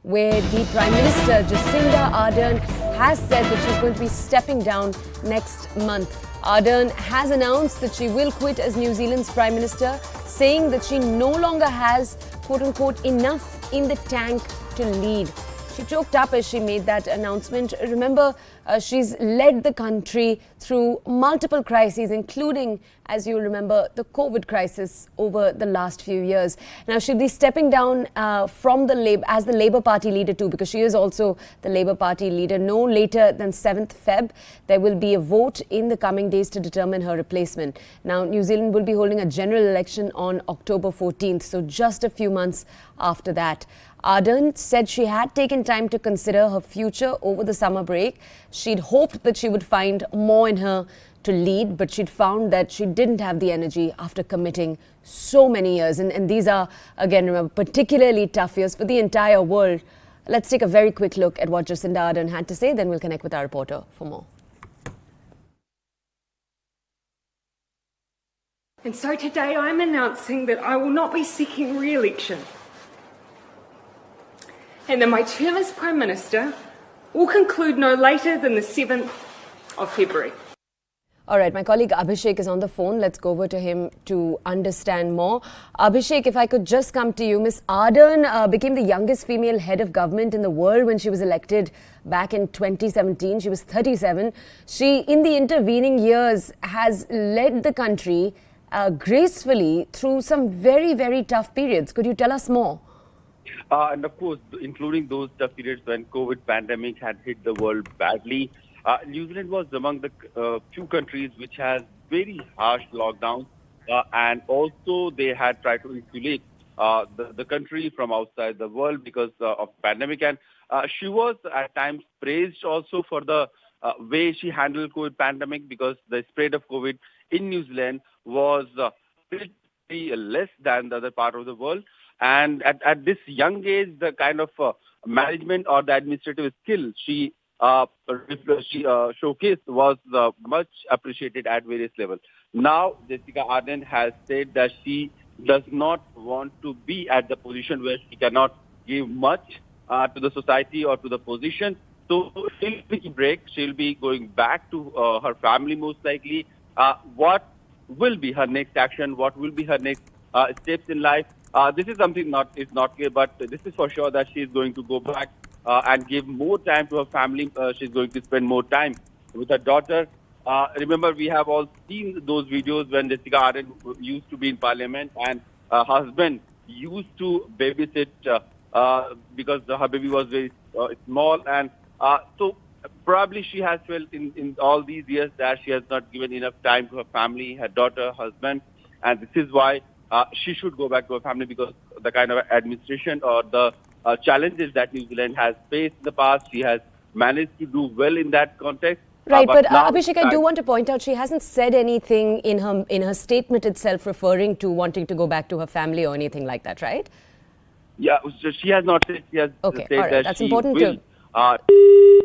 where the Prime Minister, Jacinda Ardern, has said that she's going to be stepping down next month. Ardern has announced that she will quit as New Zealand's Prime Minister, saying that she no longer has, quote-unquote, enough in the tank to lead. She choked up as she made that announcement. Remember, she's led the country through multiple crises, including, as you remember, the COVID crisis over the last few years. Now, she'll be stepping down from the as the Labour Party leader too, because she is also the Labour Party leader. No later than 7th Feb, there will be a vote in the coming days to determine her replacement. Now, New Zealand will be holding a general election on October 14th, so just a few months after that. Ardern said she had taken time to consider her future over the summer break. She'd hoped that she would find more in her to lead, but she'd found that she didn't have the energy after committing so many years. And these are, again, remember, particularly tough years for the entire world. Let's take a very quick look at what Jacinda Ardern had to say, then we'll connect with our reporter for more. And so today I'm announcing that I will not be seeking re-election, and that my term as Prime Minister will conclude no later than the 7th of February. All right, my colleague Abhishek is on the phone. Let's go over to him to understand more. Abhishek, if I could just come to you. Ms. Ardern became the youngest female head of government in the world when she was elected back in 2017. She was 37. She, in the intervening years, has led the country gracefully through some very, very tough periods. Could you tell us more? And of course, including those tough periods when COVID pandemic had hit the world badly, New Zealand was among the few countries which has very harsh lockdowns, and also they had tried to insulate the country from outside the world because of pandemic. And she was at times praised also for the way she handled COVID pandemic, because the spread of COVID in New Zealand was pretty less than the other part of the world. And at this young age, the kind of management or the administrative skill she showcased was much appreciated at various levels. Now, Jacinda Ardern has said that she does not want to be at the position where she cannot give much to the society or to the position. So she'll be break. She'll be going back to her family most likely. What will be her next action? What will be her next steps in life? This is something is not clear, but this is for sure that she is going to go back and give more time to her family. She's going to spend more time with her daughter. Remember, we have all seen those videos when Jacinda Ardern used to be in parliament and her husband used to babysit because her baby was very small. And so probably she has felt in all these years that she has not given enough time to her family, her daughter, husband. And this is why she should go back to her family, because the kind of administration or the challenges that New Zealand has faced in the past, she has managed to do well in that context. Right, but Abhishek, I do want to point out she hasn't said anything in her statement itself referring to wanting to go back to her family or anything like that, right? Yeah, so she has not said. She has okay, said all right. that That's she important will.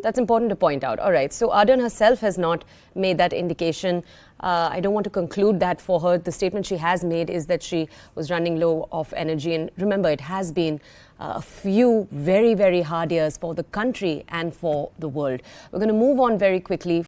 That's important to point out. All right. So Ardern herself has not made that indication. I don't want to conclude that for her. The statement she has made is that she was running low of energy. And remember, it has been a few very, very hard years for the country and for the world. We're going to move on very quickly.